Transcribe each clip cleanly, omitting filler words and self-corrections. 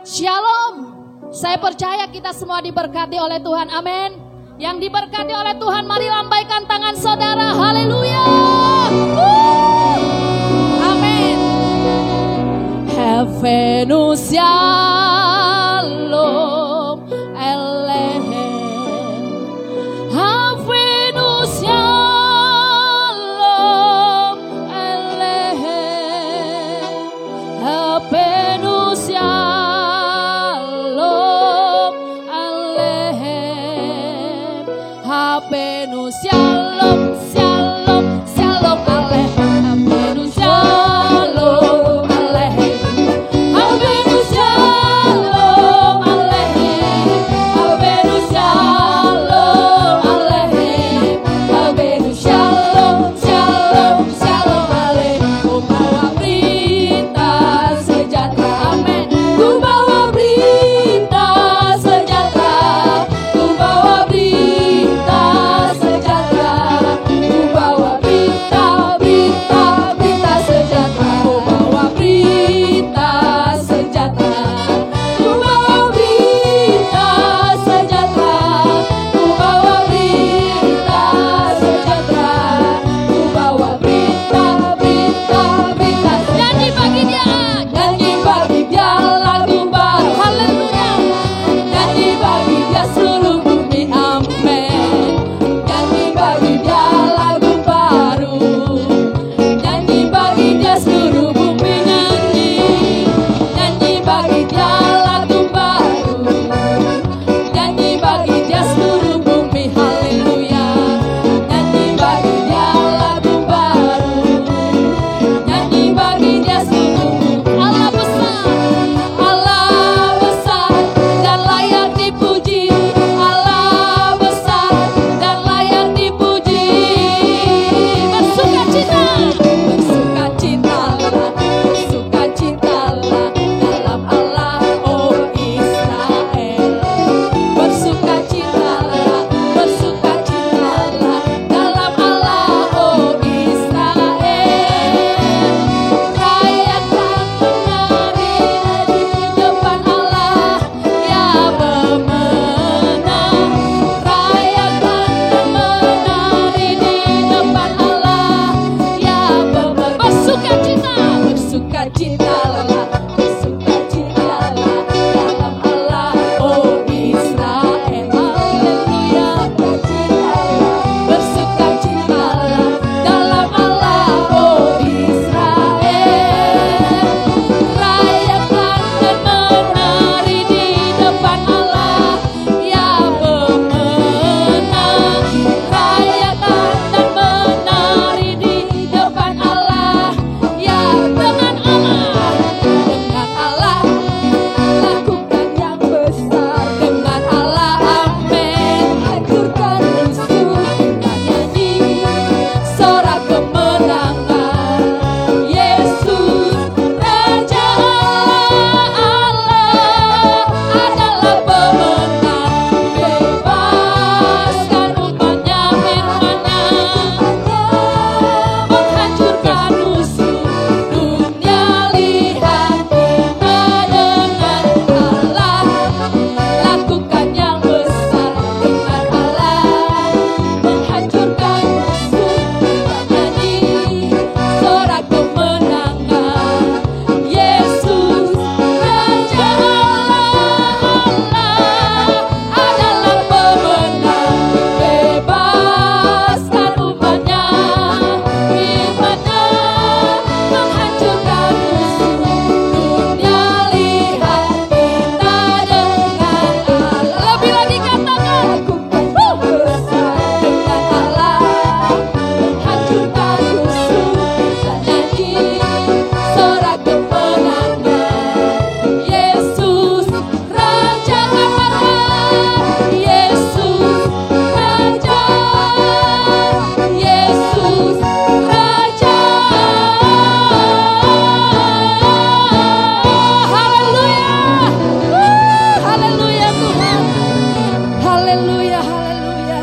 Shalom. Saya percaya kita semua diberkati oleh Tuhan. Amin. Yang diberkati oleh Tuhan, mari lambaikan tangan saudara. Haleluya. Amin. Havenu shalom Elohim. Havenu shalom Elohim. Havenu shalom Elohim. Havenu shalom shalom shalom Elohim. Havenu shalom Elohim. Havenu shalom Elohim. Havenu shalom Elohim. Havenu shalom shalom shalom Elohim. Ku bawa berita sejahtera. Amin. Ku bawa berita sejahtera. Ku bawa berita sejahtera. Ku bawa berita sejahtera. Ku bawa berita sejahtera. Ku bawa berita sejahtera. Ku bawa berita sejahtera. Ku bawa berita nyanyi bagi dia, nyanyi bagi dia lagu baru. Haleluya. Nyanyi bagi dia seluruh bumi. Amin. Nyanyi bagi dia lagu baru. Nyanyi bagi dia seluruh bumi. Nyanyi bagi dia lagu baru. Nyanyi bagi dia seluruh bumi. Haleluya. Nyanyi bagi dia lagu baru. Nyanyi bagi dia seluruh bumi. Allah besar, Allah besar dan layak dipuji. Allah besar dan layak dipuji. Bersukacitalah, bersukacitalah dalam Allah, oh Israel. Bersukacitalah dalam Allah, oh Israel. Rayakan menari di depan Allah, ya pemenang. Rayakan menari di depan Allah, ya pemenang. Bersukacitalah dalam Allah, oh Israel. Haleluya. Bersukacitalah dalam Allah, oh Israel. Rayakan dan menari di depan Allah, ya pemenang. Rayakan dan menari di depan Allah, ya dengan Allah lakukan yang besar. Dengan Allah, amin. Hancurkan musuh, nyanyi sorak kemenangan. Yesus Raja Allah adalah pemenang. Bebaskan umatnya, firman-Nya menghancurkan musuh. Dunia lihat kita dengan Allah lakukan yang besar. Dengan Allah menghancurkan musuh. Nyanyi sorak kemenangan. Yesus Raja Allah adalah pemenang. Bebaskan umatnya, firman-Nya menghancurkan musuh. Dunia lihat kita dengan Allah. Lebih lagi katakan, lakukan yang besar. Dengan Allah menghancurkan musuh. Nyanyi sorak kemenangan. Yesus Raja Allah. Yesus Raja. Yesus Raja. Haleluya. Haleluya Tuhan. Haleluya, haleluya.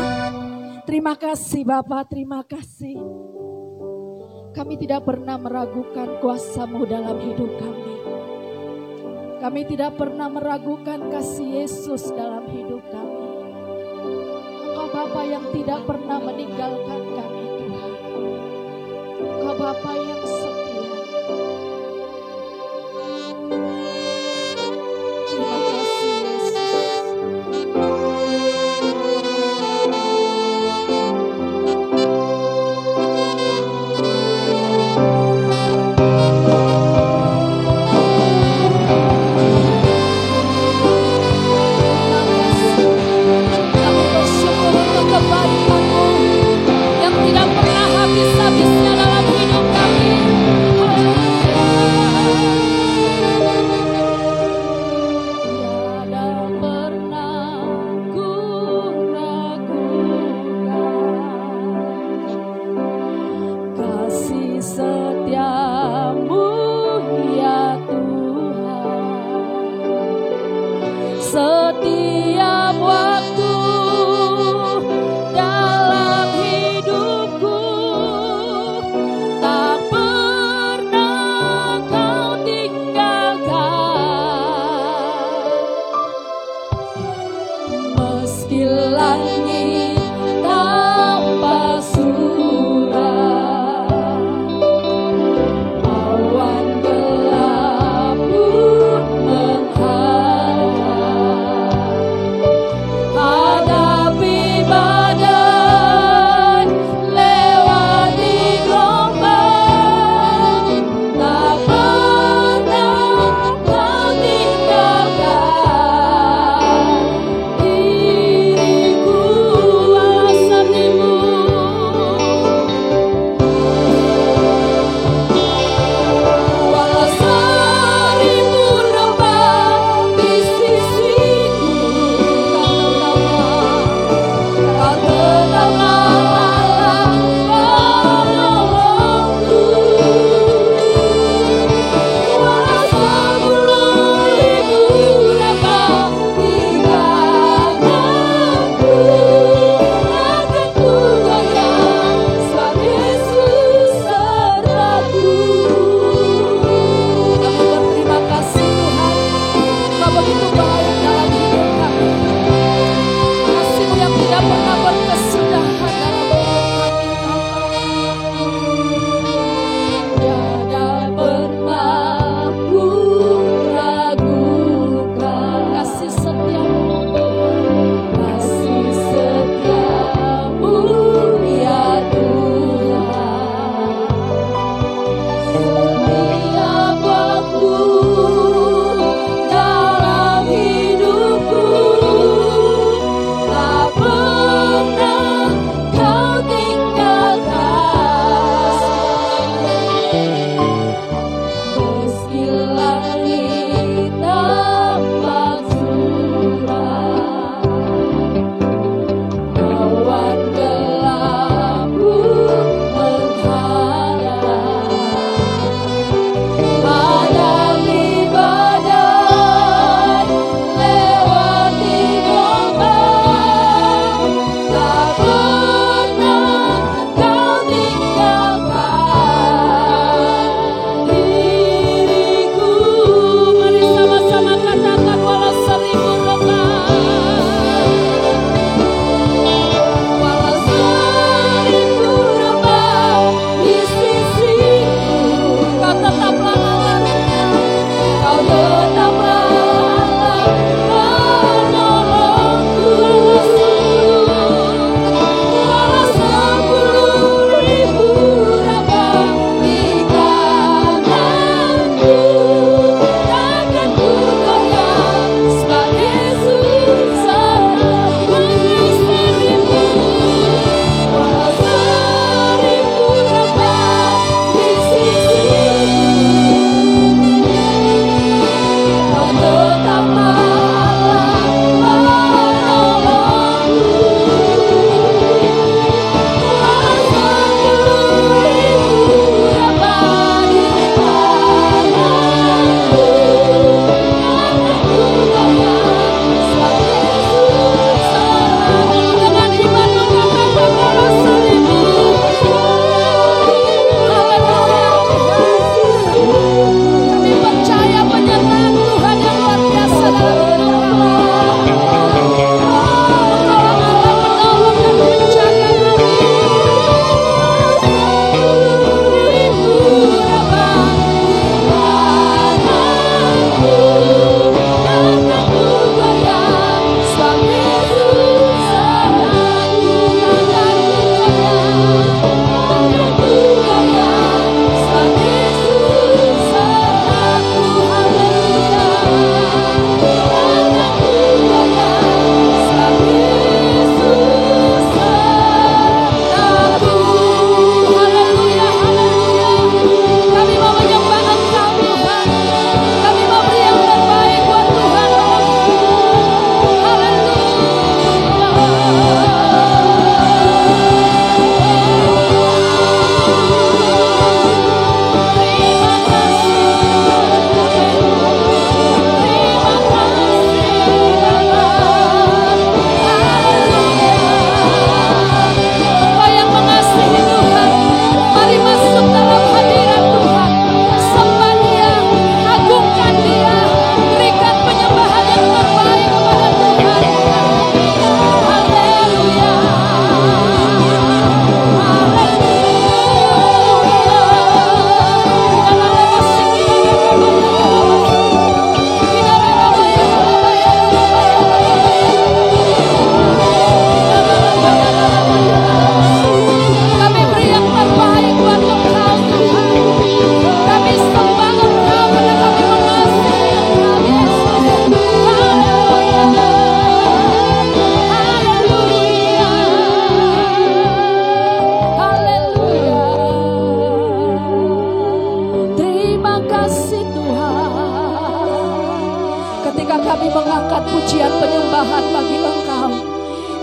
Terima kasih Bapak, terima kasih. Kami tidak pernah meragukan kuasa-Mu dalam hidup kami. Kami tidak pernah meragukan kasih Yesus dalam hidup kami. Engkau Bapa yang tidak pernah meninggalkan kami, Tuhan. Engkau Bapa yang setia. Terima kasih Yesus. Kami bersyukur untuk kebaikan-Mu.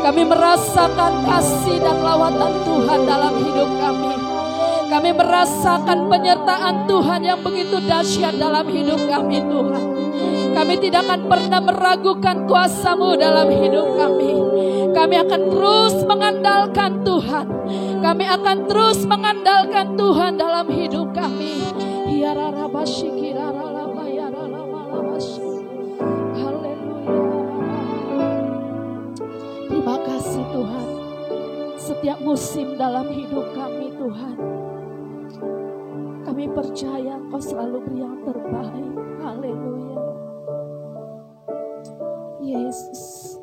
Kami merasakan kasih dan lawatan Tuhan dalam hidup kami. Kami merasakan penyertaan Tuhan yang begitu dahsyat dalam hidup kami, Tuhan. Kami tidak akan pernah meragukan kuasa-Mu dalam hidup kami. Kami akan terus mengandalkan Tuhan. Kami akan terus mengandalkan Tuhan dalam hidup kami. Haleluya. Terima kasih Tuhan. Setiap musim dalam hidup kami, Tuhan, kami percaya Engkau selalu beri yang terbaik. Haleluya. Yesus,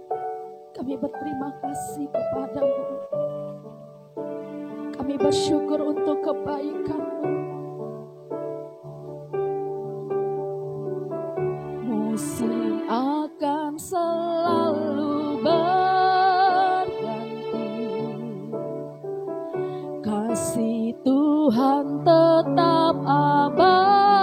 kami berterima kasih kepada-Mu. Kami bersyukur untuk kebaikan-Mu. Musim akan selalu berganti, kasih Tuhan tetap abadi,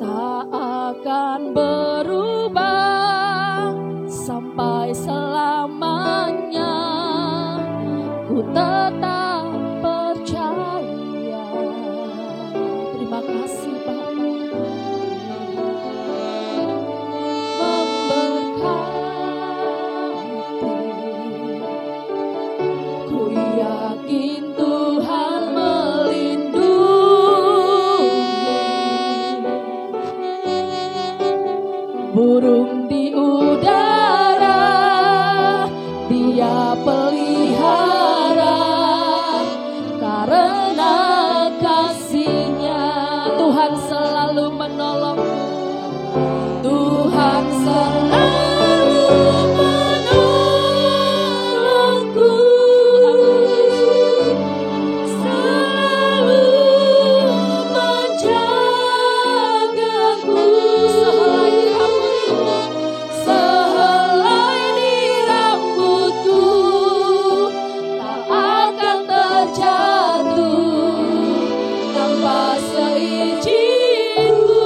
tak akan berubah sampai selamanya. Ku tetap percaya. Terima kasih Bapa. Burung di udara Dia pelihara, karena kasih-Nya Tuhan selalu menolongku. Tuhan selalu menolongku, selalu menjagaku. Sehelai di rambutku tak akan terjatuh tanpa seizinku.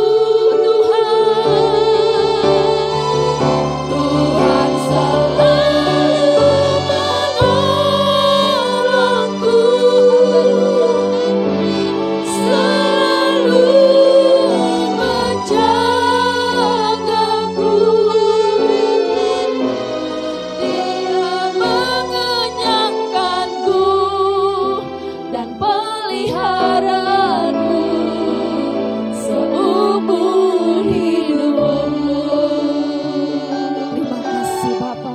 Tuhan selalu menolongku, selalu menjagaku. Dia mengenyangkanku dan peliharaku seumur hidupku. Terima kasih Bapa.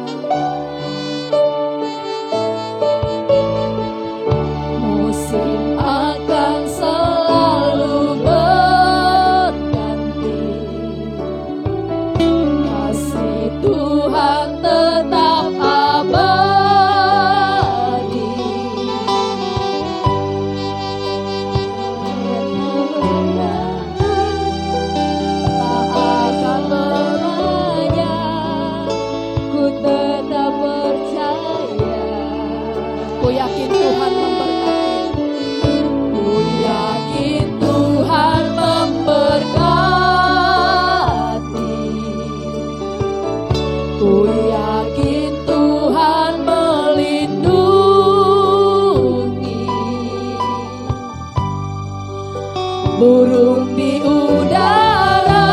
Musim akan selalu berganti, kasih Tuhan tetap abadi. Tak akan berubah, ku tetap percaya. Ku yakin Tuhan memberkati. Ku yakin Tuhan memberkati. Ku yakin Tuhan melindungi. Burung di udara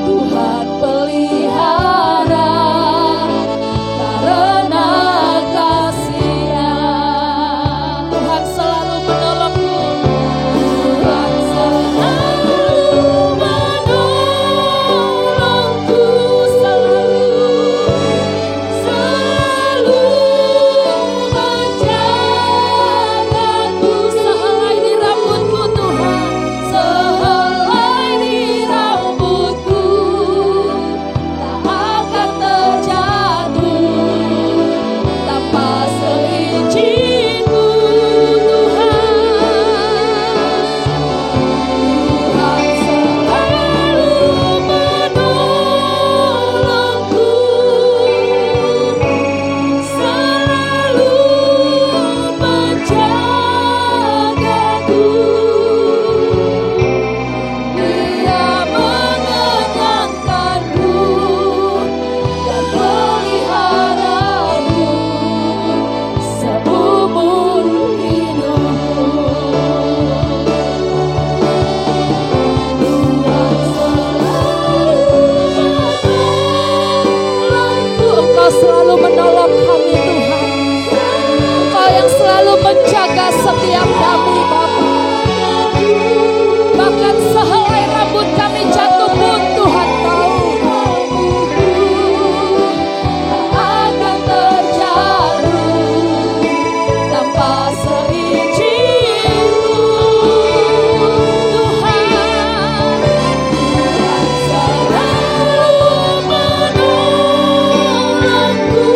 Tuhan pelihara, karena kasih-Nya menjaga setiap kami Bapa. Bahkan sehelai rambut kami jatuh pun Tuhan tahu. Akan terjatuh tanpa seizin-Mu. Tuhan selalu menolongku,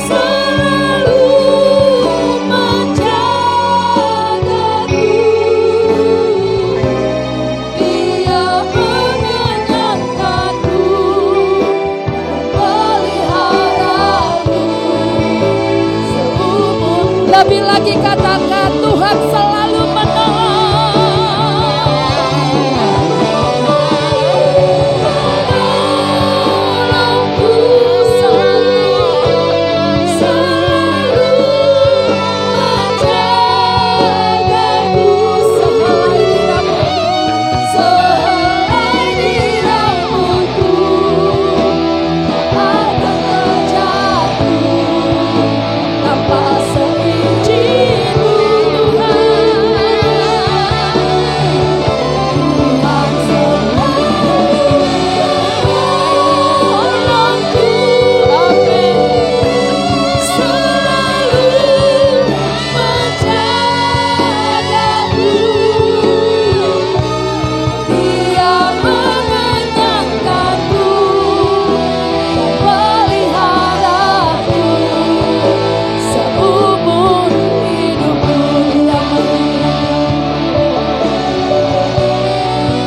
selalu menjagaku. Dia mengenyangkanku, memeliharaku seumur. Lebih lagi katakan Tuhan selalu menolongku, selalu menjagaku. Sehelai di rambutku akan terjatuh tanpa seizin-Mu. Tuhan selalu menolongku, amin. Selalu menjagaku. Dia mengenyangkanku dan peliharaku seumur hidupku.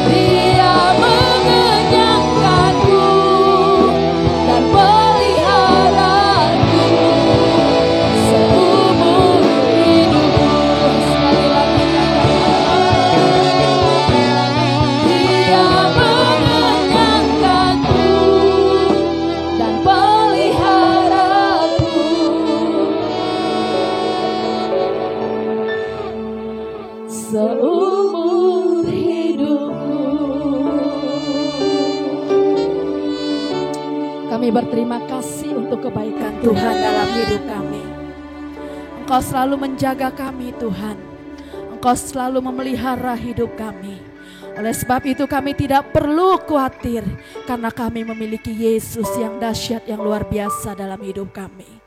Dia mengenyangkanku dan peliharaku seumur hidupku. Sekali lagi Dia mengenyangkanku dan peliharaku seumur hidupku. Kami berterima kasih untuk kebaikan Tuhan dalam hidup kami. Engkau selalu menjaga kami Tuhan. Engkau selalu memelihara hidup kami. Oleh sebab itu kami tidak perlu khawatir, karena kami memiliki Yesus yang dahsyat, yang luar biasa dalam hidup kami.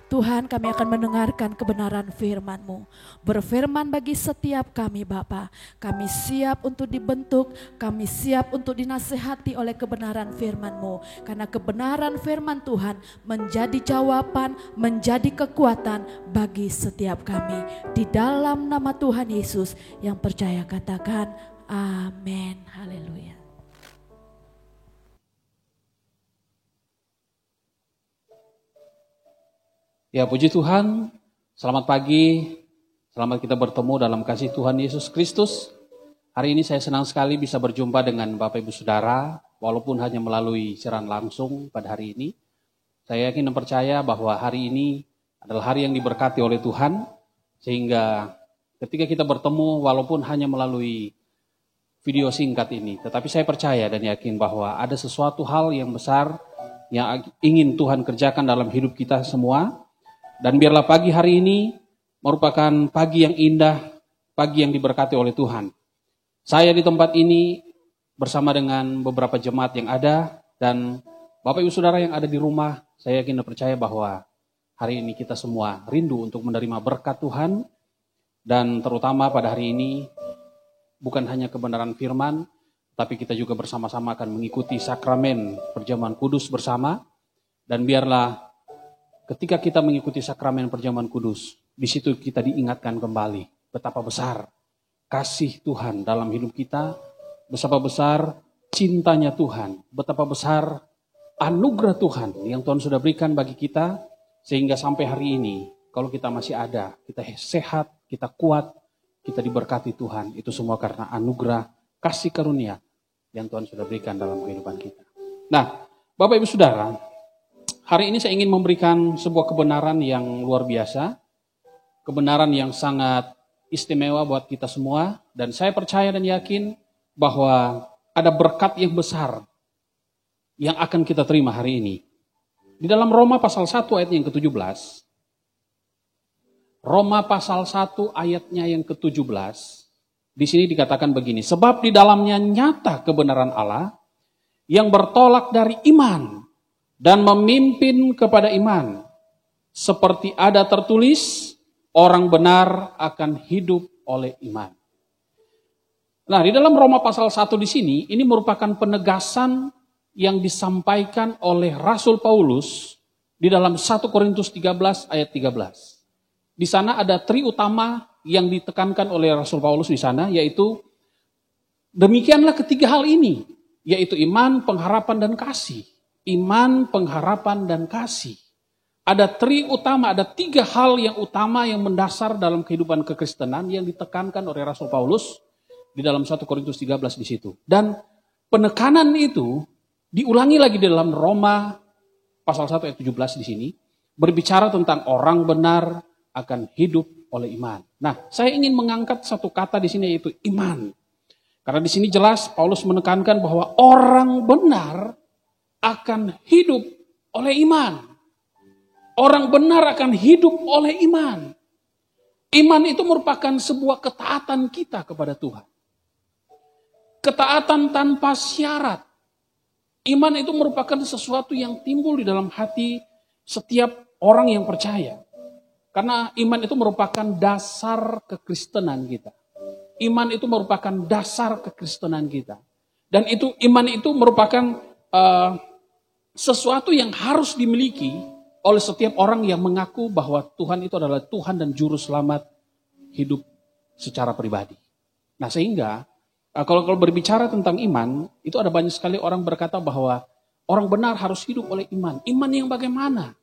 Tuhan, kami akan mendengarkan kebenaran firman-Mu. Berfirman bagi setiap kami Bapa. Kami siap untuk dibentuk, kami siap untuk dinasehati oleh kebenaran firman-Mu. Karena kebenaran firman Tuhan menjadi jawaban, menjadi kekuatan bagi setiap kami. Di dalam nama Tuhan Yesus yang percaya katakan amin. Haleluya. Ya, puji Tuhan, selamat pagi, selamat kita bertemu dalam kasih Tuhan Yesus Kristus. Hari ini saya senang sekali bisa berjumpa dengan Bapak Ibu Saudara, walaupun hanya melalui siaran langsung pada hari ini. Saya yakin dan percaya bahwa hari ini adalah hari yang diberkati oleh Tuhan, sehingga ketika kita bertemu walaupun hanya melalui video singkat ini, tetapi saya percaya dan yakin bahwa ada sesuatu hal yang besar yang ingin Tuhan kerjakan dalam hidup kita semua. Dan biarlah pagi hari ini merupakan pagi yang indah, pagi yang diberkati oleh Tuhan. Saya di tempat ini bersama dengan beberapa jemaat yang ada, dan Bapak Ibu Saudara yang ada di rumah, saya yakin dan percaya bahwa hari ini kita semua rindu untuk menerima berkat Tuhan. Dan terutama pada hari ini, bukan hanya kebenaran firman, tapi kita juga bersama-sama akan mengikuti sakramen perjamuan kudus bersama. Dan biarlah ketika kita mengikuti sakramen perjamuan kudus, di situ kita diingatkan kembali betapa besar kasih Tuhan dalam hidup kita, betapa besar cintanya Tuhan, betapa besar anugerah Tuhan yang Tuhan sudah berikan bagi kita, sehingga sampai hari ini, kalau kita masih ada, kita sehat, kita kuat, kita diberkati Tuhan, itu semua karena anugerah kasih karunia yang Tuhan sudah berikan dalam kehidupan kita. Nah, Bapak Ibu Saudara, hari ini saya ingin memberikan sebuah kebenaran yang luar biasa, kebenaran yang sangat istimewa buat kita semua, dan saya percaya dan yakin bahwa ada berkat yang besar yang akan kita terima hari ini. Di dalam Roma pasal 1 ayat yang ke-17, Roma pasal 1 ayatnya yang ke-17. Di sini dikatakan begini, sebab di dalamnya nyata kebenaran Allah yang bertolak dari iman dan memimpin kepada iman. Seperti ada tertulis, orang benar akan hidup oleh iman. Nah, di dalam Roma pasal 1 di sini, ini merupakan penegasan yang disampaikan oleh Rasul Paulus di dalam 1 Korintus 13 ayat 13. Di sana ada tri utama yang ditekankan oleh Rasul Paulus di sana, yaitu demikianlah ketiga hal ini, yaitu iman, pengharapan, dan kasih. Iman, pengharapan, dan kasih. Ada tri utama, ada tiga hal yang utama yang mendasar dalam kehidupan kekristenan yang ditekankan oleh Rasul Paulus di dalam 1 Korintus 13 di situ. Dan penekanan itu diulangi lagi di dalam Roma pasal 1 ayat 17 di sini, berbicara tentang orang benar akan hidup oleh iman. Nah, saya ingin mengangkat satu kata di sini yaitu iman. Karena di sini jelas Paulus menekankan bahwa orang benar akan hidup oleh iman. Orang benar akan hidup oleh iman. Iman itu merupakan sebuah ketaatan kita kepada Tuhan. Ketaatan tanpa syarat. Iman itu merupakan sesuatu yang timbul di dalam hati setiap orang yang percaya. Karena iman itu merupakan dasar kekristenan kita. Iman itu merupakan dasar kekristenan kita. Dan itu iman itu merupakan sesuatu yang harus dimiliki oleh setiap orang yang mengaku bahwa Tuhan itu adalah Tuhan dan Juru Selamat hidup secara pribadi. Nah sehingga kalau berbicara tentang iman, itu ada banyak sekali orang berkata bahwa orang benar harus hidup oleh iman. Iman yang bagaimana?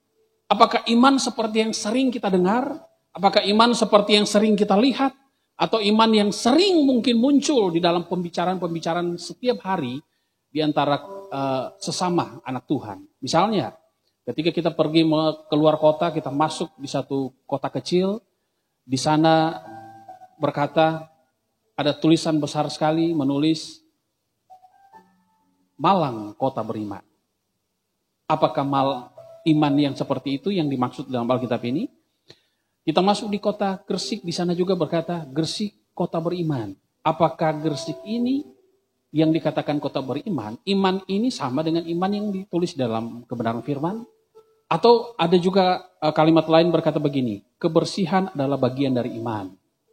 Apakah iman seperti yang sering kita dengar? Apakah iman seperti yang sering kita lihat? Atau iman yang sering mungkin muncul di dalam pembicaraan-pembicaraan setiap hari di antara sesama anak Tuhan. Misalnya, ketika kita pergi keluar kota, kita masuk di satu kota kecil, di sana berkata, ada tulisan besar sekali menulis, Malang kota beriman. Apakah iman yang seperti itu yang dimaksud dalam Alkitab ini? Kita masuk di kota Gresik, di sana juga berkata, Gresik kota beriman. Apakah Gresik ini yang dikatakan kota beriman, iman ini sama dengan iman yang ditulis dalam kebenaran firman? Atau ada juga kalimat lain berkata begini, kebersihan adalah bagian dari iman.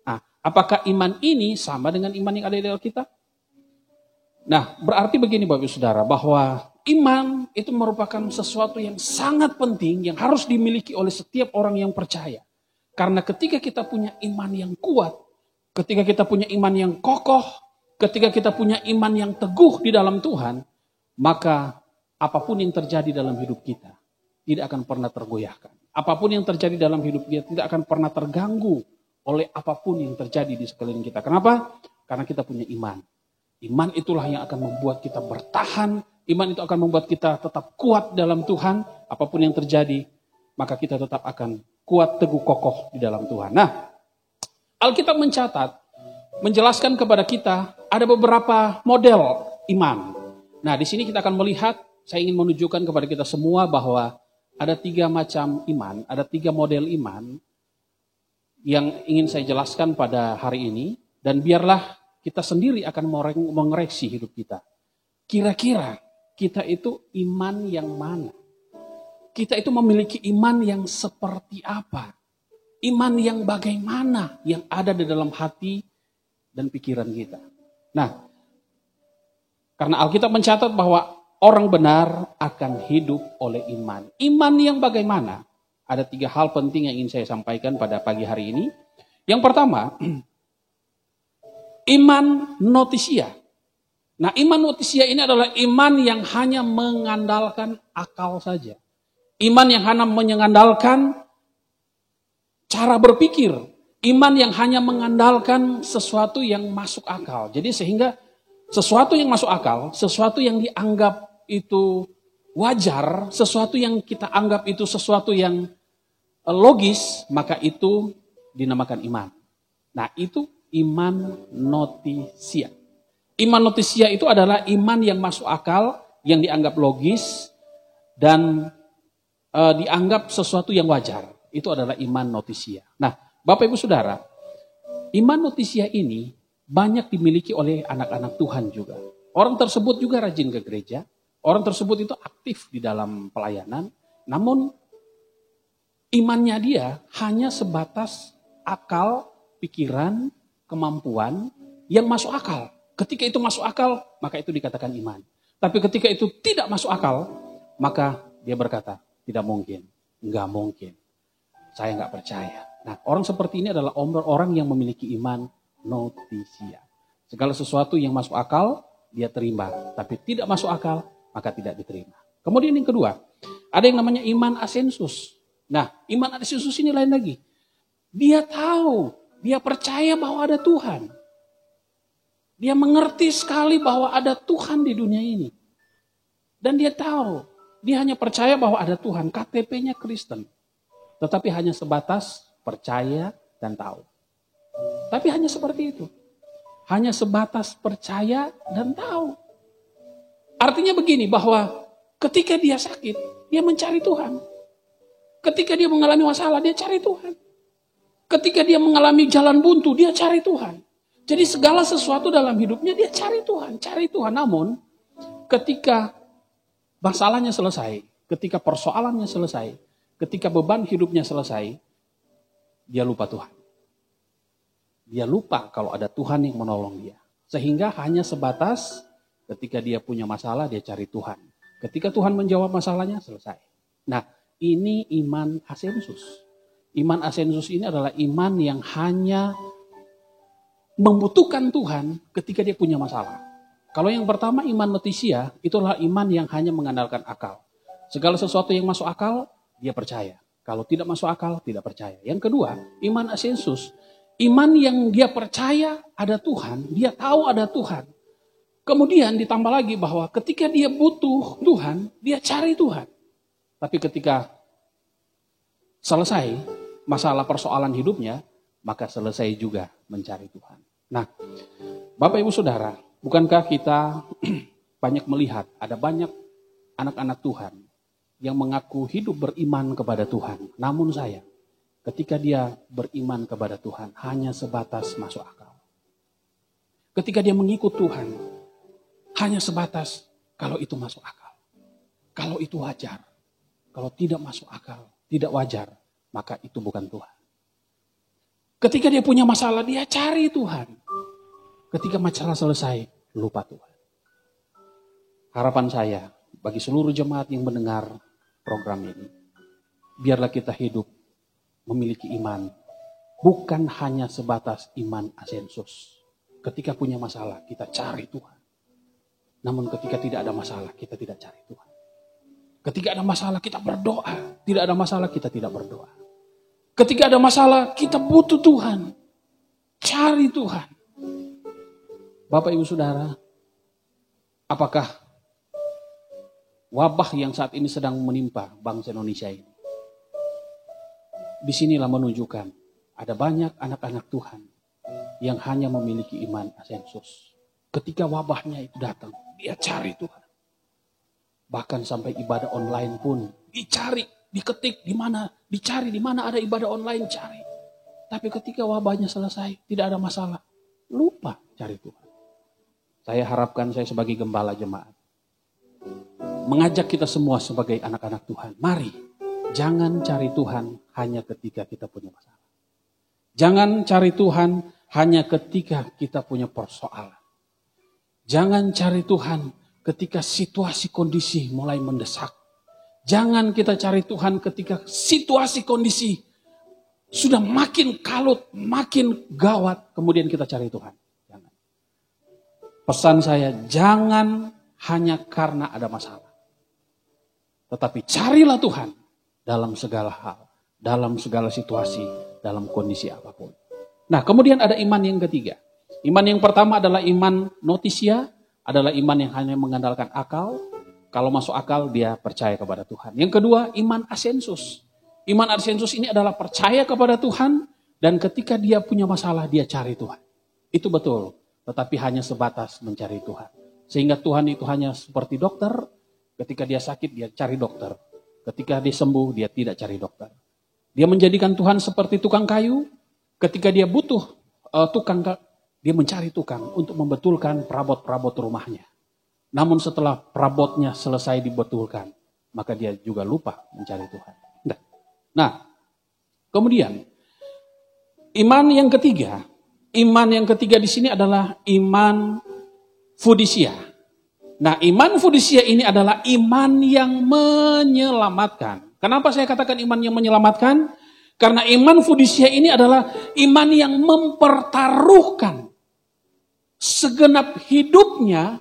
Nah, apakah iman ini sama dengan iman yang ada di Alkitab? Nah, berarti begini Bapak Ibu Saudara, bahwa iman itu merupakan sesuatu yang sangat penting yang harus dimiliki oleh setiap orang yang percaya. Karena ketika kita punya iman yang kuat, ketika kita punya iman yang kokoh, ketika kita punya iman yang teguh di dalam Tuhan, maka apapun yang terjadi dalam hidup kita tidak akan pernah tergoyahkan. Apapun yang terjadi dalam hidup kita tidak akan pernah terganggu oleh apapun yang terjadi di sekeliling kita. Kenapa? Karena kita punya iman. Iman itulah yang akan membuat kita bertahan. Iman itu akan membuat kita tetap kuat dalam Tuhan. Apapun yang terjadi, maka kita tetap akan kuat, teguh, kokoh di dalam Tuhan. Nah, Alkitab menjelaskan kepada kita ada beberapa model iman. Nah, di sini kita akan melihat, saya ingin menunjukkan kepada kita semua bahwa ada 3 macam iman, ada 3 model iman yang ingin saya jelaskan pada hari ini. Dan biarlah kita sendiri akan mengoreksi hidup kita. Kira-kira kita itu iman yang mana? Kita itu memiliki iman yang seperti apa? Iman yang bagaimana yang ada di dalam hati dan pikiran kita. Nah, karena Alkitab mencatat bahwa orang benar akan hidup oleh iman. Iman yang bagaimana? Ada 3 hal penting yang ingin saya sampaikan pada pagi hari ini. Yang pertama, iman notisia. Nah, iman notisia ini adalah iman yang hanya mengandalkan akal saja. Iman yang hanya mengandalkan cara berpikir. Iman yang hanya mengandalkan sesuatu yang masuk akal. Jadi sehingga sesuatu yang masuk akal, sesuatu yang dianggap itu wajar, sesuatu yang kita anggap itu sesuatu yang logis, maka itu dinamakan iman. Nah, itu iman notisia. Iman notisia itu adalah iman yang masuk akal, yang dianggap logis, dan dianggap sesuatu yang wajar. Itu adalah iman notisia. Nah, Bapak Ibu Saudara, iman notisia ini banyak dimiliki oleh anak-anak Tuhan juga. Orang tersebut juga rajin ke gereja, orang tersebut itu aktif di dalam pelayanan, namun imannya dia hanya sebatas akal, pikiran, kemampuan yang masuk akal. Ketika itu masuk akal, maka itu dikatakan iman. Tapi ketika itu tidak masuk akal, maka dia berkata, tidak mungkin, enggak mungkin. Saya enggak percaya. Nah, orang seperti ini adalah orang yang memiliki iman notisia. Segala sesuatu yang masuk akal, dia terima. Tapi tidak masuk akal, maka tidak diterima. Kemudian yang kedua, ada yang namanya iman asensus. Nah, iman asensus ini lain lagi. Dia tahu, dia percaya bahwa ada Tuhan. Dia mengerti sekali bahwa ada Tuhan di dunia ini. Dan dia tahu, dia hanya percaya bahwa ada Tuhan. KTP-nya Kristen. Tetapi hanya sebatas percaya dan tahu. Tapi hanya seperti itu. Hanya sebatas percaya dan tahu. Artinya begini, bahwa ketika dia sakit, dia mencari Tuhan. Ketika dia mengalami masalah, dia cari Tuhan. Ketika dia mengalami jalan buntu, dia cari Tuhan. Jadi segala sesuatu dalam hidupnya dia cari Tuhan. Namun ketika masalahnya selesai, ketika persoalannya selesai, ketika beban hidupnya selesai, dia lupa Tuhan. Dia lupa kalau ada Tuhan yang menolong dia. Sehingga hanya sebatas ketika dia punya masalah, dia cari Tuhan. Ketika Tuhan menjawab masalahnya, selesai. Nah, ini iman asensus. Iman asensus ini adalah iman yang hanya membutuhkan Tuhan ketika dia punya masalah. Kalau yang pertama iman notisia, itulah iman yang hanya mengandalkan akal. Segala sesuatu yang masuk akal, dia percaya. Kalau tidak masuk akal, tidak percaya. Yang kedua, iman asensus. Iman yang dia percaya ada Tuhan, dia tahu ada Tuhan. Kemudian ditambah lagi bahwa ketika dia butuh Tuhan, dia cari Tuhan. Tapi ketika selesai masalah persoalan hidupnya, maka selesai juga mencari Tuhan. Nah, Bapak Ibu Saudara, bukankah kita banyak melihat ada banyak anak-anak Tuhan yang mengaku hidup beriman kepada Tuhan. Namun sayang, ketika dia beriman kepada Tuhan hanya sebatas masuk akal. Ketika dia mengikut Tuhan hanya sebatas kalau itu masuk akal. Kalau itu wajar. Kalau tidak masuk akal, tidak wajar, maka itu bukan Tuhan. Ketika dia punya masalah, dia cari Tuhan. Ketika masalah selesai, lupa Tuhan. Harapan saya bagi seluruh jemaat yang mendengar program ini, biarlah kita hidup memiliki iman. Bukan hanya sebatas iman asensus. Ketika punya masalah, kita cari Tuhan. Namun ketika tidak ada masalah, kita tidak cari Tuhan. Ketika ada masalah, kita berdoa. Tidak ada masalah, kita tidak berdoa. Ketika ada masalah, kita butuh Tuhan. Cari Tuhan. Bapak Ibu Saudara, apakah wabah yang saat ini sedang menimpa bangsa Indonesia ini? Disinilah menunjukkan ada banyak anak-anak Tuhan yang hanya memiliki iman asensus. Ketika wabahnya itu datang, dia cari Tuhan. Bahkan sampai ibadah online pun dicari. Diketik di mana, dicari di mana ada ibadah online, cari. Tapi ketika wabahnya selesai, tidak ada masalah, lupa cari Tuhan. Saya harapkan saya sebagai gembala jemaat, mengajak kita semua sebagai anak-anak Tuhan, mari jangan cari Tuhan hanya ketika kita punya masalah. Jangan cari Tuhan hanya ketika kita punya persoalan. Jangan cari Tuhan ketika situasi kondisi mulai mendesak. Jangan kita cari Tuhan ketika situasi kondisi sudah makin kalut, makin gawat, kemudian kita cari Tuhan. Jangan. Pesan saya, jangan hanya karena ada masalah. Tetapi carilah Tuhan dalam segala hal, dalam segala situasi, dalam kondisi apapun. Nah, kemudian ada iman yang ketiga. Iman yang pertama adalah iman notisia, adalah iman yang hanya mengandalkan akal. Kalau masuk akal, dia percaya kepada Tuhan. Yang kedua, iman asensus. Iman asensus ini adalah percaya kepada Tuhan, dan ketika dia punya masalah, dia cari Tuhan. Itu betul, tetapi hanya sebatas mencari Tuhan. Sehingga Tuhan itu hanya seperti dokter, ketika dia sakit, dia cari dokter. Ketika dia sembuh, dia tidak cari dokter. Dia menjadikan Tuhan seperti tukang kayu, Ketika dia butuh tukang, dia mencari tukang untuk membetulkan perabot-perabot rumahnya. Namun setelah perabotnya selesai dibetulkan, maka dia juga lupa mencari Tuhan. Nah, kemudian iman yang ketiga di sini adalah iman fudisia. Nah, iman fudisia ini adalah iman yang menyelamatkan. Kenapa saya katakan iman yang menyelamatkan? Karena iman fudisia ini adalah iman yang mempertaruhkan segenap hidupnya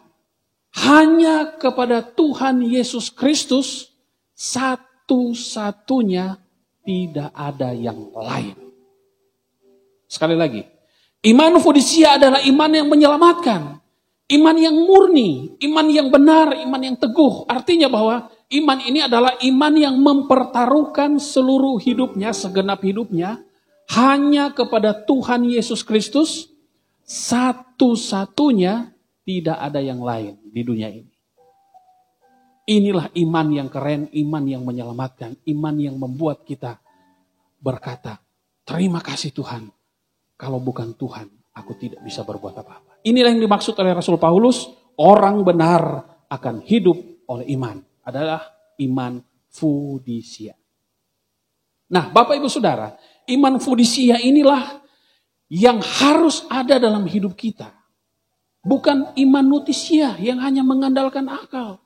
hanya kepada Tuhan Yesus Kristus, satu-satunya, tidak ada yang lain. Sekali lagi, iman fudisia adalah iman yang menyelamatkan, iman yang murni, iman yang benar, iman yang teguh. Artinya bahwa iman ini adalah iman yang mempertaruhkan seluruh hidupnya, segenap hidupnya, hanya kepada Tuhan Yesus Kristus, satu-satunya, tidak ada yang lain di dunia ini. Inilah iman yang keren, iman yang menyelamatkan, iman yang membuat kita berkata, terima kasih Tuhan, kalau bukan Tuhan, aku tidak bisa berbuat apa-apa. Inilah yang dimaksud oleh Rasul Paulus, orang benar akan hidup oleh iman. Adalah iman fudisia. Nah, Bapak Ibu Saudara, iman fudisia inilah yang harus ada dalam hidup kita. Bukan iman nutisia yang hanya mengandalkan akal.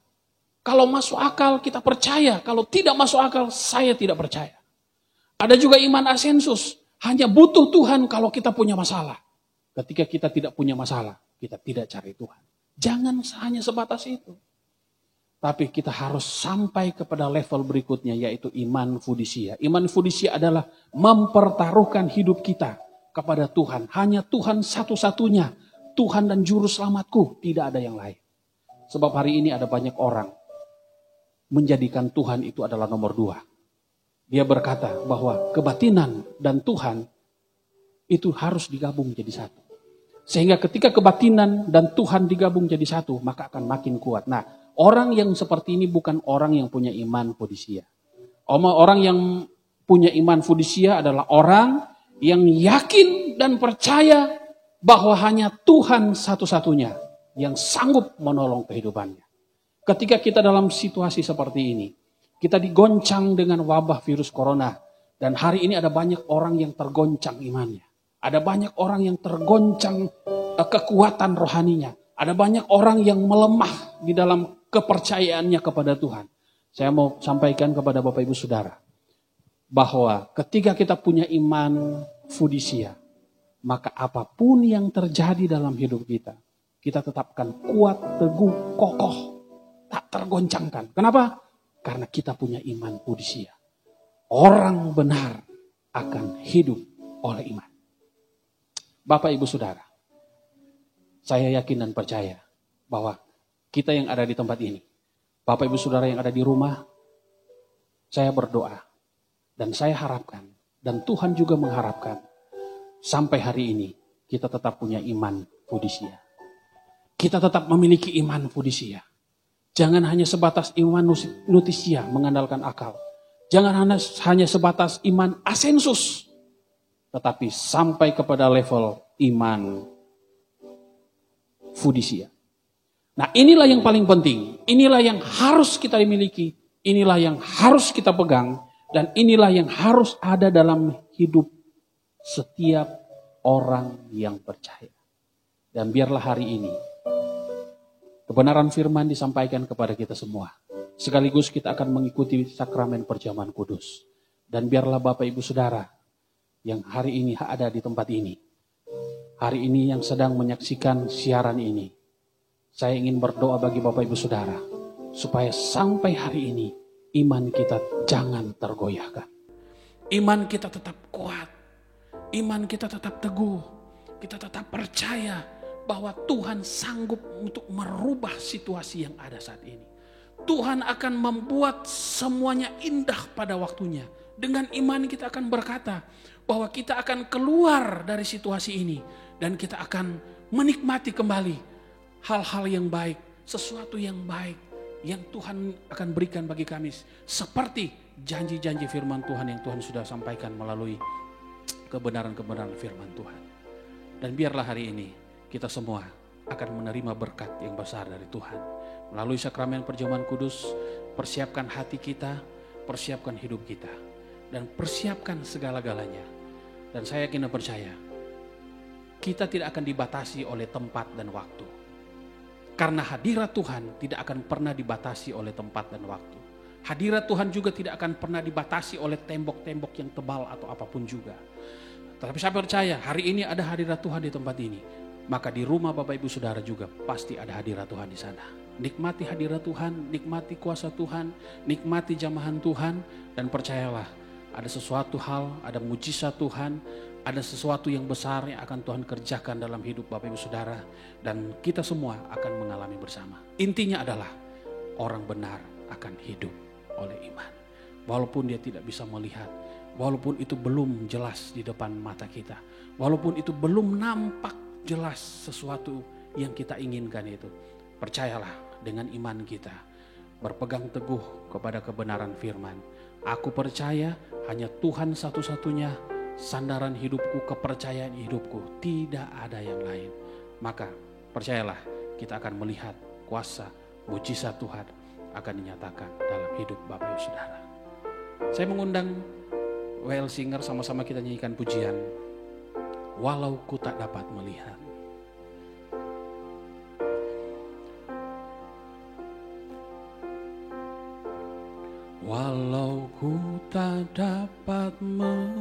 Kalau masuk akal kita percaya, kalau tidak masuk akal saya tidak percaya. Ada juga iman asensus, hanya butuh Tuhan kalau kita punya masalah. Ketika kita tidak punya masalah, kita tidak cari Tuhan. Jangan hanya sebatas itu. Tapi kita harus sampai kepada level berikutnya, yaitu iman fudisia. Iman fudisia adalah mempertaruhkan hidup kita kepada Tuhan. Hanya Tuhan satu-satunya, Tuhan dan Juru Selamatku, tidak ada yang lain. Sebab hari ini ada banyak orang menjadikan Tuhan itu adalah nomor 2. Dia berkata bahwa kebatinan dan Tuhan itu harus digabung jadi satu. Sehingga ketika kebatinan dan Tuhan digabung jadi satu, maka akan makin kuat. Nah, orang yang seperti ini bukan orang yang punya iman fudisia. Orang yang punya iman fudisia adalah orang yang yakin dan percaya bahwa hanya Tuhan satu-satunya yang sanggup menolong kehidupannya. Ketika kita dalam situasi seperti ini, kita digoncang dengan wabah virus corona, dan hari ini ada banyak orang yang tergoncang imannya. Ada banyak orang yang tergoncang kekuatan rohaninya. Ada banyak orang yang melemah di dalam kepercayaannya kepada Tuhan. Saya mau sampaikan kepada Bapak Ibu Saudara, bahwa ketika kita punya iman fudisia, maka apapun yang terjadi dalam hidup kita, kita tetapkan kuat, teguh, kokoh, tak tergoncangkan. Kenapa? Karena kita punya iman fudisia. Orang benar akan hidup oleh iman. Bapak Ibu Saudara, saya yakin dan percaya bahwa kita yang ada di tempat ini, Bapak Ibu Saudara yang ada di rumah, saya berdoa dan saya harapkan, dan Tuhan juga mengharapkan, sampai hari ini kita tetap punya iman fudisia. Kita tetap memiliki iman fudisia. Jangan hanya sebatas iman nutisia mengandalkan akal. Jangan hanya sebatas iman asensus. Tetapi sampai kepada level iman fudisia. Nah, inilah yang paling penting. Inilah yang harus kita miliki. Inilah yang harus kita pegang. Dan inilah yang harus ada dalam hidup setiap orang yang percaya. Dan biarlah hari ini kebenaran firman disampaikan kepada kita semua. Sekaligus kita akan mengikuti sakramen perjamuan kudus. Dan biarlah Bapak Ibu Saudara yang hari ini ada di tempat ini, hari ini yang sedang menyaksikan siaran ini, saya ingin berdoa bagi Bapak Ibu Saudara, supaya sampai hari ini iman kita jangan tergoyahkan. Iman kita tetap kuat. Iman kita tetap teguh. Kita tetap percaya bahwa Tuhan sanggup untuk merubah situasi yang ada saat ini. Tuhan akan membuat semuanya indah pada waktunya. Dengan iman kita akan berkata bahwa kita akan keluar dari situasi ini. Dan kita akan menikmati kembali hal-hal yang baik, sesuatu yang baik yang Tuhan akan berikan bagi kami. Seperti janji-janji firman Tuhan yang Tuhan sudah sampaikan melalui kebenaran-kebenaran firman Tuhan. Dan biarlah hari ini kita semua akan menerima berkat yang besar dari Tuhan. Melalui sakramen perjamuan kudus, persiapkan hati kita, persiapkan hidup kita, dan persiapkan segala-galanya. Dan saya yakin dan percaya, kita tidak akan dibatasi oleh tempat dan waktu. Karena hadirat Tuhan tidak akan pernah dibatasi oleh tempat dan waktu. Hadirat Tuhan juga tidak akan pernah dibatasi oleh tembok-tembok yang tebal atau apapun juga. Tetapi saya percaya hari ini ada hadirat Tuhan di tempat ini. Maka di rumah Bapak Ibu Saudara juga pasti ada hadirat Tuhan di sana. Nikmati hadirat Tuhan, nikmati kuasa Tuhan, nikmati jamahan Tuhan. Dan percayalah ada sesuatu hal, ada mujizat Tuhan, ada sesuatu yang besar yang akan Tuhan kerjakan dalam hidup Bapak Ibu Saudara. Dan kita semua akan mengalami bersama. Intinya adalah orang benar akan hidup oleh iman. Walaupun dia tidak bisa melihat, walaupun itu belum jelas di depan mata kita, walaupun itu belum nampak jelas sesuatu yang kita inginkan itu. Percayalah dengan iman kita, berpegang teguh kepada kebenaran firman. Aku percaya hanya Tuhan satu-satunya sandaran hidupku, kepercayaan hidupku. Tidak ada yang lain. Maka percayalah kita akan melihat kuasa mujizat Tuhan akan dinyatakan dalam hidup Bapak Ibu Saudara. Saya mengundang WL Singer, sama-sama kita nyanyikan pujian Walau Ku Tak Dapat Melihat. Walau ku tak dapat melihat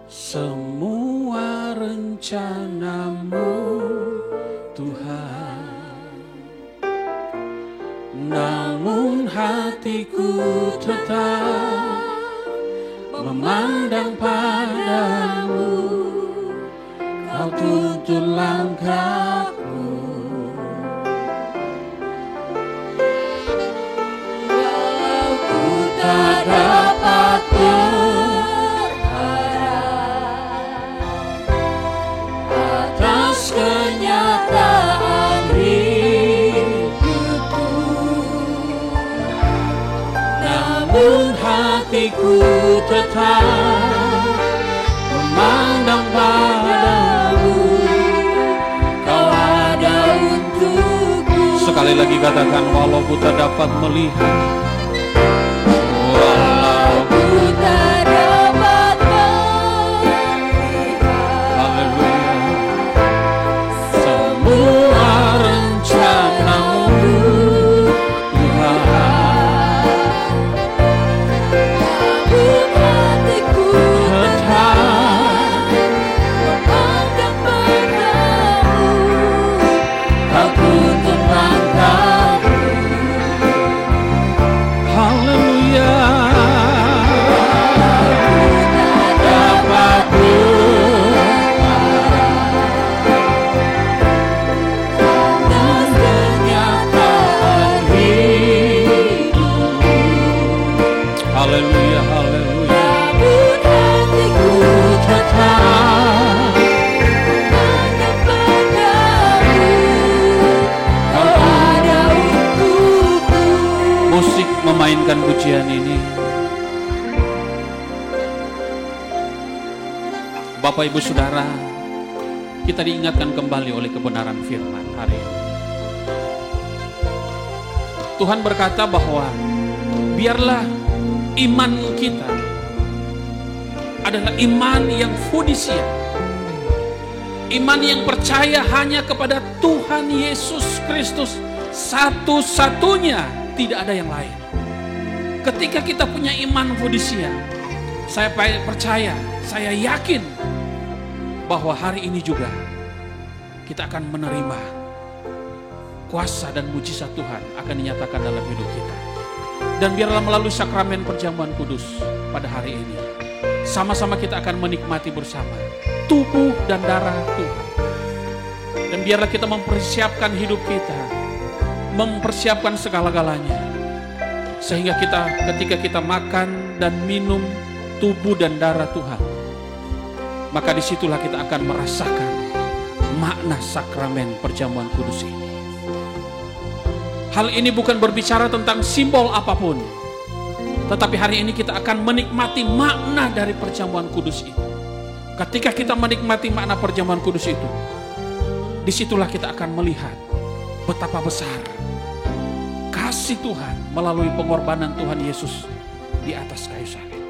semua rencana-Mu Tuhan, namun hatiku tetap memandang padamu. Kau tuntun langkahku, walau ku tak dapat berharap atas kenyataan hidupku, namun hatiku tetap memandang padamu. Kau ada untukku. Sekali lagi katakan, walau ku tak dapat melihat, walau ku tak dapat melihat, haleluya, semua rencana-Mu Tuhan, namun hatiku tetap memandang padamu. Kau tuntun langkahku, haleluya, tak dapat atas kenyataan hidupku. Haleluya, haleluya. Namun hatiku tetap memandang padamu. Kau ada untukku. Musik memainkan pujian ini. Bapak Ibu Saudara, kita diingatkan kembali oleh kebenaran firman hari ini. Tuhan berkata bahwa biarlah iman kita adalah iman yang fudisia, iman yang percaya hanya kepada Tuhan Yesus Kristus satu-satunya, tidak ada yang lain. Ketika kita punya iman fudisia, saya percaya, saya yakin bahwa hari ini juga kita akan menerima kuasa dan mujizat Tuhan akan dinyatakan dalam hidup kita. Dan biarlah melalui sakramen perjamuan kudus pada hari ini, sama-sama kita akan menikmati bersama tubuh dan darah Tuhan. Dan biarlah kita mempersiapkan hidup kita, mempersiapkan segala-galanya, sehingga ketika kita makan dan minum tubuh dan darah Tuhan, maka disitulah kita akan merasakan makna sakramen perjamuan kudus ini. Hal ini bukan berbicara tentang simbol apapun, Tetapi hari ini kita akan menikmati makna dari perjamuan kudus itu. Ketika kita menikmati makna perjamuan kudus itu, disitulah kita akan melihat betapa besar kasih Tuhan melalui pengorbanan Tuhan Yesus di atas kayu salib.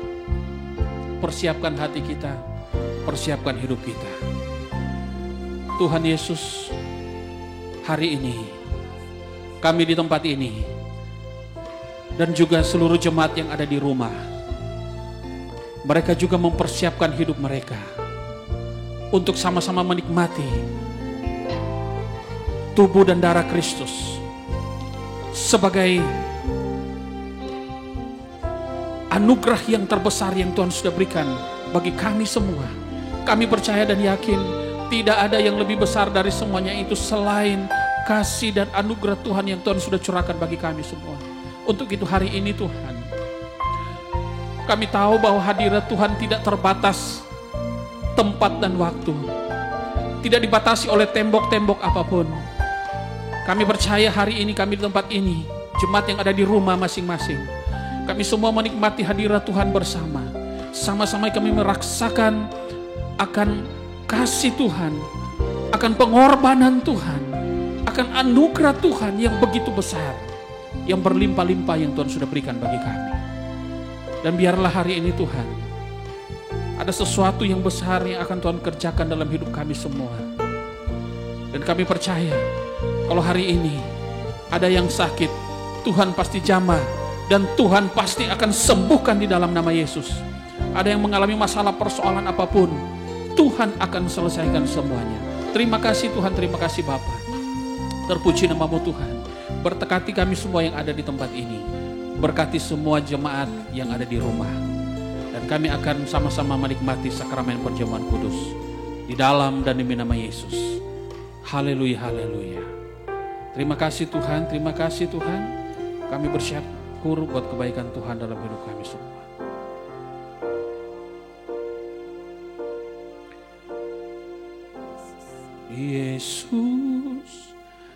Persiapkan hati kita, persiapkan hidup kita. Tuhan Yesus, hari ini kami di tempat ini dan juga seluruh jemaat yang ada di rumah, mereka juga mempersiapkan hidup mereka untuk sama-sama menikmati tubuh dan darah Kristus sebagai anugerah yang terbesar yang Tuhan sudah berikan bagi kami semua. Kami percaya dan yakin tidak ada yang lebih besar dari semuanya itu selain kasih dan anugerah Tuhan yang Tuhan sudah curahkan bagi kami semua. Untuk itu hari ini Tuhan, kami tahu bahwa hadirat Tuhan tidak terbatas tempat dan waktu, tidak dibatasi oleh tembok-tembok apapun. Kami percaya hari ini kami di tempat ini, jemaat yang ada di rumah masing-masing, kami semua menikmati hadirat Tuhan bersama. Sama-sama kami merasakan akan kasih Tuhan, akan pengorbanan Tuhan, akan anugerah Tuhan yang begitu besar, yang berlimpah-limpah yang Tuhan sudah berikan bagi kami. Dan biarlah hari ini Tuhan, ada sesuatu yang besar yang akan Tuhan kerjakan dalam hidup kami semua. Dan kami percaya, kalau hari ini ada yang sakit, Tuhan pasti jamah dan Tuhan pasti akan sembuhkan di dalam nama Yesus. Ada yang mengalami masalah persoalan apapun, Tuhan akan selesaikan semuanya. Terima kasih Tuhan, terima kasih Bapa. Terpuji namamu Tuhan. Berkati kami semua yang ada di tempat ini. Berkati semua jemaat yang ada di rumah. Dan kami akan sama-sama menikmati sakramen perjamuan kudus di dalam dan demi nama Yesus. Haleluya, haleluya. Terima kasih Tuhan, terima kasih Tuhan. Kami bersyukur buat kebaikan Tuhan dalam hidup kami semua. Yesus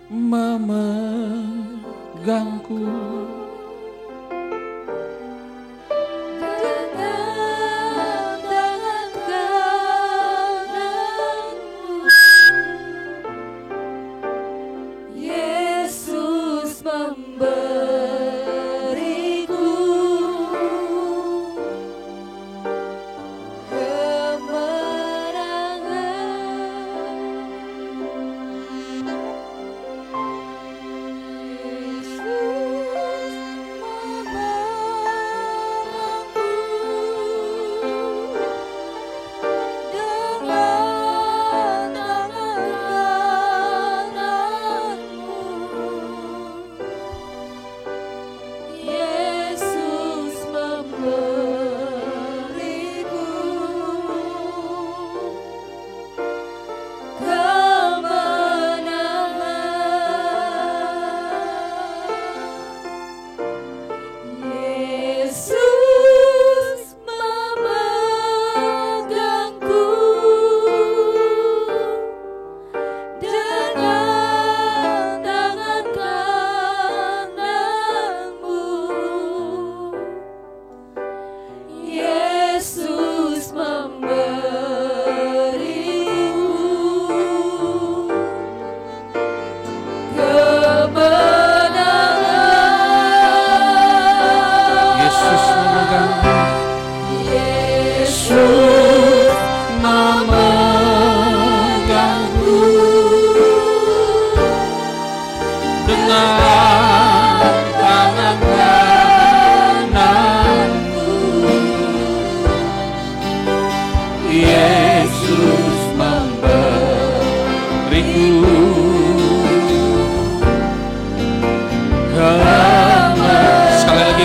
memegangku dengan tangan kananmu. Yesus memberiku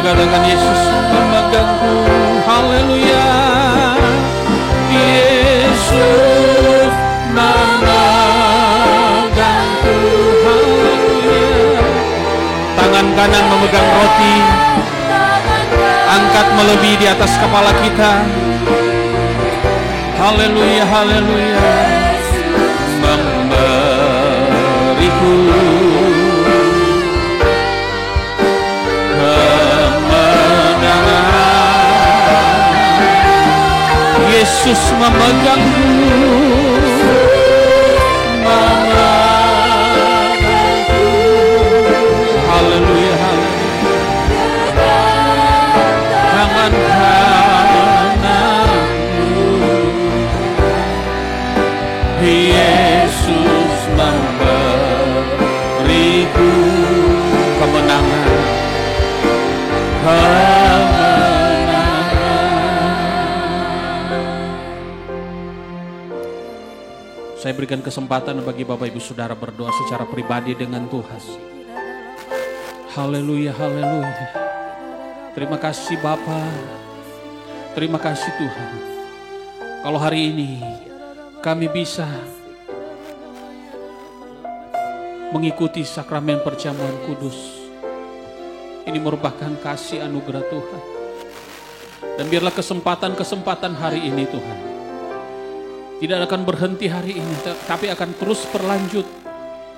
Katakan Yesus memegangku, haleluya. Yesus memegangku, haleluya. Tangan kanan memegang roti, angkat melebihi di atas kepala kita. Haleluya, haleluya. Memberiku kemenangan. Yesus memegangku, haleluya, tangan kananku, Yesus memberiku kemenangan. Saya berikan kesempatan bagi Bapak Ibu Saudara berdoa secara pribadi dengan Tuhan. Haleluya, haleluya. Terima kasih Bapa. Terima kasih Tuhan. Kalau hari ini kami bisa mengikuti sakramen perjamuan kudus, ini merupakan kasih anugerah Tuhan. Dan biarlah kesempatan-kesempatan hari ini Tuhan tidak akan berhenti hari ini, tapi akan terus berlanjut.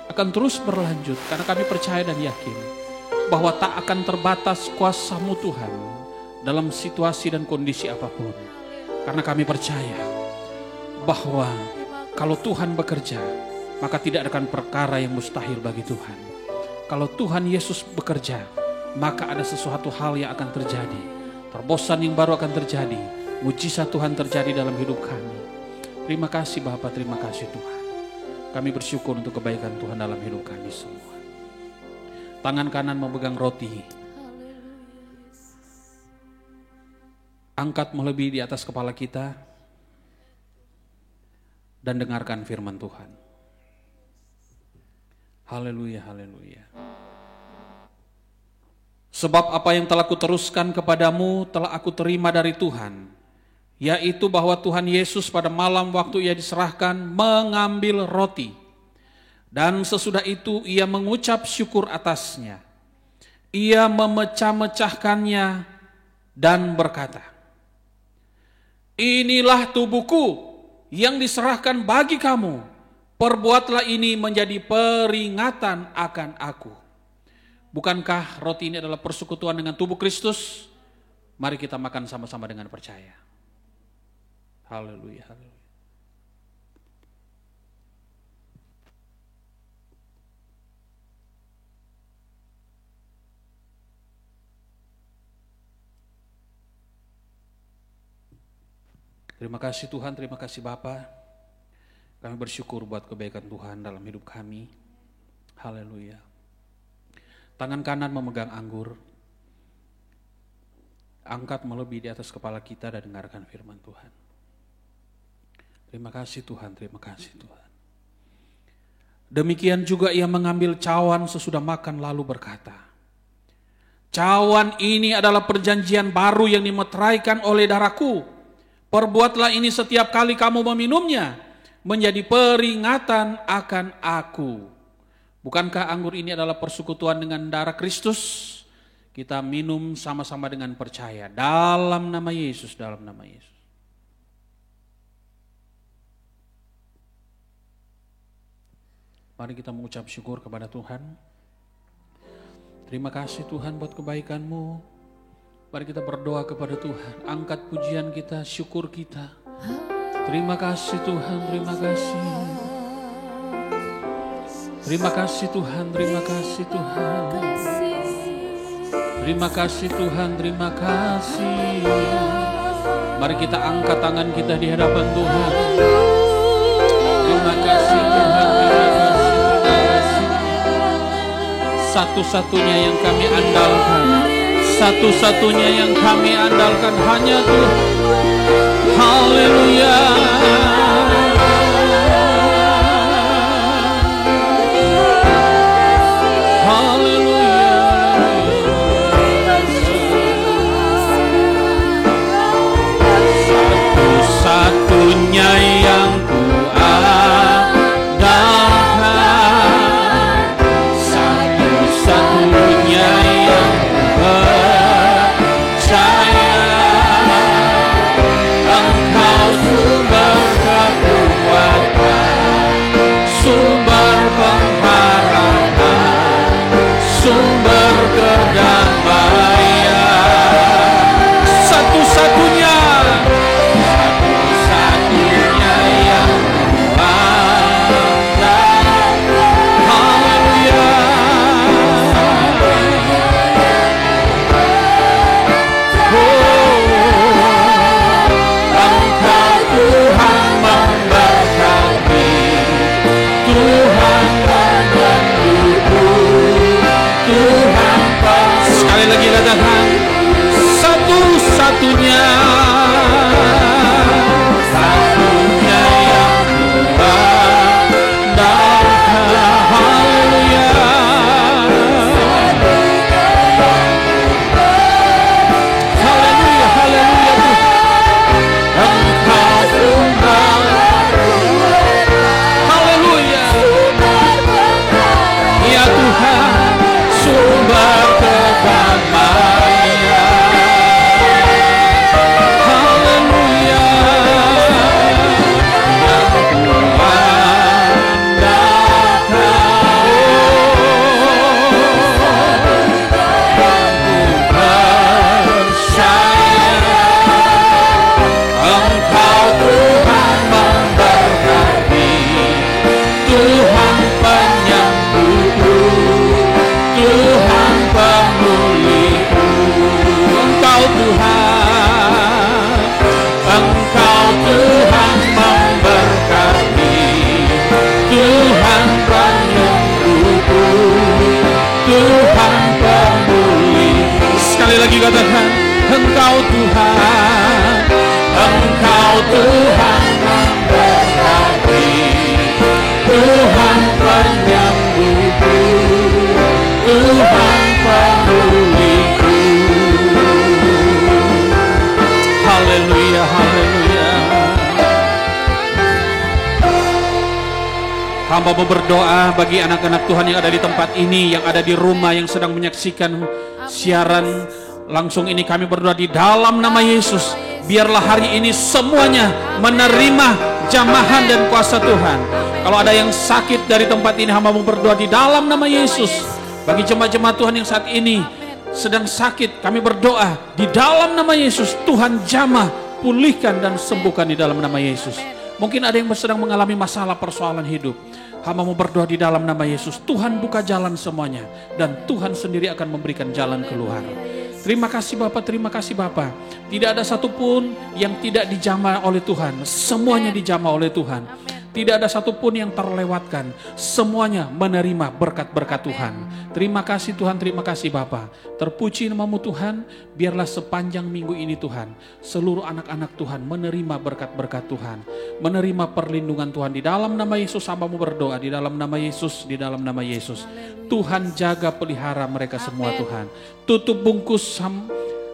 Akan terus berlanjut, karena kami percaya dan yakin bahwa tak akan terbatas kuasa-Mu Tuhan dalam situasi dan kondisi apapun. Karena kami percaya bahwa kalau Tuhan bekerja, maka tidak akan perkara yang mustahil bagi Tuhan. Kalau Tuhan Yesus bekerja, maka ada sesuatu hal yang akan terjadi. Terobosan yang baru akan terjadi. Mujizat Tuhan terjadi dalam hidup kami. Terima kasih Bapa, terima kasih Tuhan. Kami bersyukur untuk kebaikan Tuhan dalam hidup kami semua. Tangan kanan memegang roti. Angkat melebihi di atas kepala kita. Dan dengarkan firman Tuhan. Haleluya, haleluya. Sebab apa yang telah kuteruskan kepadamu telah aku terima dari Tuhan, yaitu bahwa Tuhan Yesus pada malam waktu ia diserahkan mengambil roti, dan sesudah itu ia mengucap syukur atasnya. Ia memecah-mecahkannya dan berkata, "Inilah tubuhku yang diserahkan bagi kamu. Perbuatlah ini menjadi peringatan akan aku." Bukankah roti ini adalah persekutuan dengan tubuh Kristus? Mari kita makan sama-sama dengan percaya. Haleluya, haleluya. Terima kasih Tuhan, terima kasih Bapa. Kami bersyukur buat kebaikan Tuhan dalam hidup kami. Haleluya. Tangan kanan memegang anggur. Angkat melebihi di atas kepala kita dan dengarkan firman Tuhan. Terima kasih Tuhan, terima kasih Tuhan. Demikian juga ia mengambil cawan sesudah makan lalu berkata, "Cawan ini adalah perjanjian baru yang dimeteraikan oleh darahku. Perbuatlah ini setiap kali kamu meminumnya, menjadi peringatan akan aku." Bukankah anggur ini adalah persekutuan dengan darah Kristus? Kita minum sama-sama dengan percaya. Dalam nama Yesus, dalam nama Yesus. Mari kita mengucap syukur kepada Tuhan. Terima kasih Tuhan buat kebaikan-Mu. Mari kita berdoa kepada Tuhan. Angkat pujian kita, syukur kita. Terima kasih Tuhan, terima kasih. Terima kasih Tuhan, terima kasih Tuhan. Terima kasih Tuhan, terima kasih. Mari kita angkat tangan kita di hadapan Tuhan. Terima kasih Tuhan, terima kasih. Satu-satunya yang kami andalkan, satu-satunya yang kami andalkan hanya Tuhan. Haleluya. Haleluya. Satu-satunya yang ku andalkan, satu-satunya yang ku percaya, Engkau sumber satu-satunya yang kuandalkan. Haleluya. Haleluya, haleluya Tuhan. Engkau sumber. Haleluya. Ya Tuhan, sumber kedamaian. Haleluya. Yang sekali lagi katakan, Engkau Tuhan, Engkau Tuhan memberkati, Tuhan penyembuhku, Tuhan pemuliku. Haleluya, haleluya. Hamba mau berdoa bagi anak-anak Tuhan yang ada di tempat ini, yang ada di rumah, yang sedang menyaksikan siaran langsung ini. Kami berdoa di dalam nama Yesus, biarlah hari ini semuanya menerima jamahan dan kuasa Tuhan. Kalau ada yang sakit dari tempat ini, hamba mau berdoa di dalam nama Yesus. Bagi jemaat-jemaat Tuhan yang saat ini sedang sakit, kami berdoa di dalam nama Yesus, Tuhan jamah, pulihkan dan sembuhkan di dalam nama Yesus. Mungkin ada yang sedang mengalami masalah persoalan hidup, hamba mau berdoa di dalam nama Yesus, Tuhan buka jalan semuanya, dan Tuhan sendiri akan memberikan jalan keluar. Terima kasih Bapa, terima kasih Bapa. Tidak ada satupun yang tidak dijamah oleh Tuhan, semuanya dijamah oleh Tuhan. Tidak ada satupun yang terlewatkan, semuanya menerima berkat-berkat Tuhan. Terima kasih Tuhan, terima kasih Bapa. Terpuji nama-Mu Tuhan, biarlah sepanjang minggu ini Tuhan, seluruh anak-anak Tuhan menerima berkat-berkat Tuhan, menerima perlindungan Tuhan. Di dalam nama Yesus hamba-Mu berdoa, di dalam nama Yesus, di dalam nama Yesus. Tuhan jaga pelihara mereka semua Tuhan. Tutup bungkus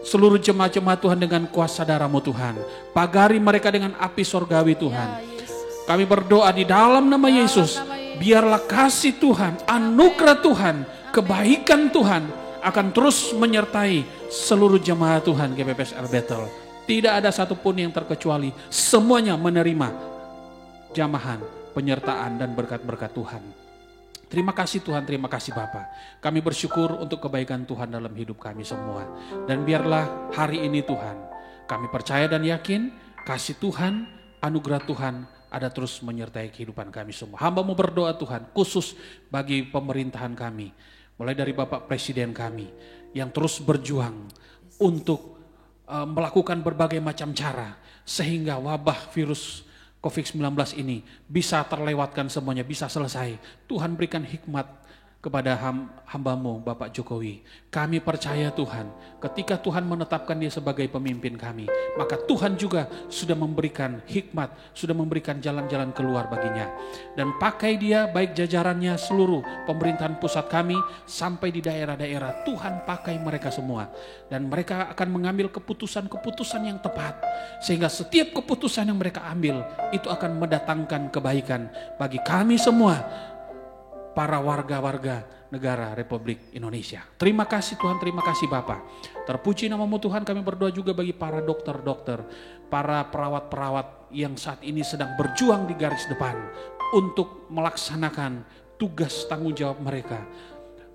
seluruh jemaat-jemaat Tuhan dengan kuasa darah-Mu Tuhan. Pagari mereka dengan api sorgawi Tuhan. Kami berdoa di dalam nama Yesus, biarlah kasih Tuhan, anugerah Tuhan, kebaikan Tuhan akan terus menyertai seluruh jemaat Tuhan GPPS El Bethel. Tidak ada satupun yang terkecuali, semuanya menerima jamahan, penyertaan dan berkat-berkat Tuhan. Terima kasih Tuhan, terima kasih Bapa. Kami bersyukur untuk kebaikan Tuhan dalam hidup kami semua. Dan biarlah hari ini Tuhan, kami percaya dan yakin kasih Tuhan, anugerah Tuhan ada terus menyertai kehidupan kami semua. Hamba mau berdoa Tuhan, khusus bagi pemerintahan kami. Mulai dari Bapak Presiden kami, yang terus berjuang untuk melakukan berbagai macam cara, sehingga wabah virus COVID-19 ini bisa terlewatkan semuanya, bisa selesai. Tuhan berikan hikmat kepada hamba-Mu Bapak Jokowi. Kami percaya Tuhan, ketika Tuhan menetapkan dia sebagai pemimpin kami, maka Tuhan juga sudah memberikan hikmat, sudah memberikan jalan-jalan keluar baginya. Dan pakai dia, baik jajarannya, seluruh pemerintahan pusat kami, sampai di daerah-daerah, Tuhan pakai mereka semua. Dan mereka akan mengambil keputusan-keputusan yang tepat, sehingga setiap keputusan yang mereka ambil, itu akan mendatangkan kebaikan bagi kami semua, para warga-warga negara Republik Indonesia. Terima kasih Tuhan, terima kasih Bapa. Terpuji nama-Mu Tuhan, kami berdoa juga bagi para dokter-dokter, para perawat-perawat yang saat ini sedang berjuang di garis depan untuk melaksanakan tugas tanggung jawab mereka.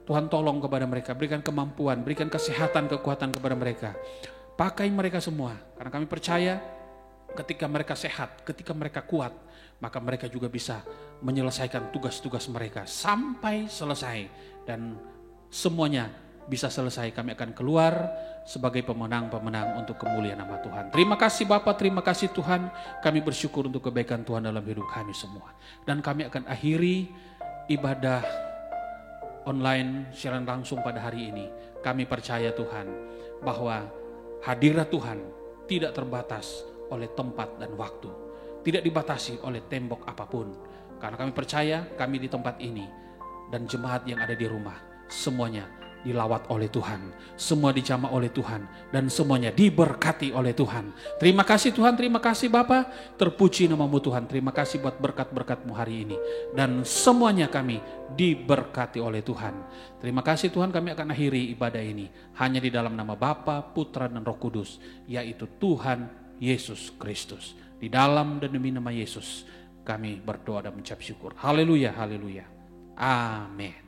Tuhan tolong kepada mereka, berikan kemampuan, berikan kesehatan, kekuatan kepada mereka. Pakai mereka semua, karena kami percaya ketika mereka sehat, ketika mereka kuat, maka mereka juga bisa menyelesaikan tugas-tugas mereka sampai selesai. Dan semuanya bisa selesai, kami akan keluar sebagai pemenang-pemenang untuk kemuliaan nama Tuhan. Terima kasih Bapa, terima kasih Tuhan. Kami bersyukur untuk kebaikan Tuhan dalam hidup kami semua. Dan kami akan akhiri ibadah online siaran langsung pada hari ini. Kami percaya Tuhan bahwa Hadirat Tuhan tidak terbatas oleh tempat dan waktu, tidak dibatasi oleh tembok apapun. Karena kami percaya kami di tempat ini dan jemaat yang ada di rumah, semuanya dilawat oleh Tuhan, semua dijamah oleh Tuhan, dan semuanya diberkati oleh Tuhan. Terima kasih Tuhan, terima kasih Bapa, terpuji namamu Tuhan. Terima kasih buat berkat-berkat-Mu hari ini, dan semuanya kami diberkati oleh Tuhan. Terima kasih Tuhan, kami akan akhiri ibadah ini hanya di dalam nama Bapa, Putra, dan Roh Kudus, yaitu Tuhan Yesus Kristus. Di dalam dan demi nama Yesus kami berdoa dan mengucap syukur. Haleluya, haleluya. Amin.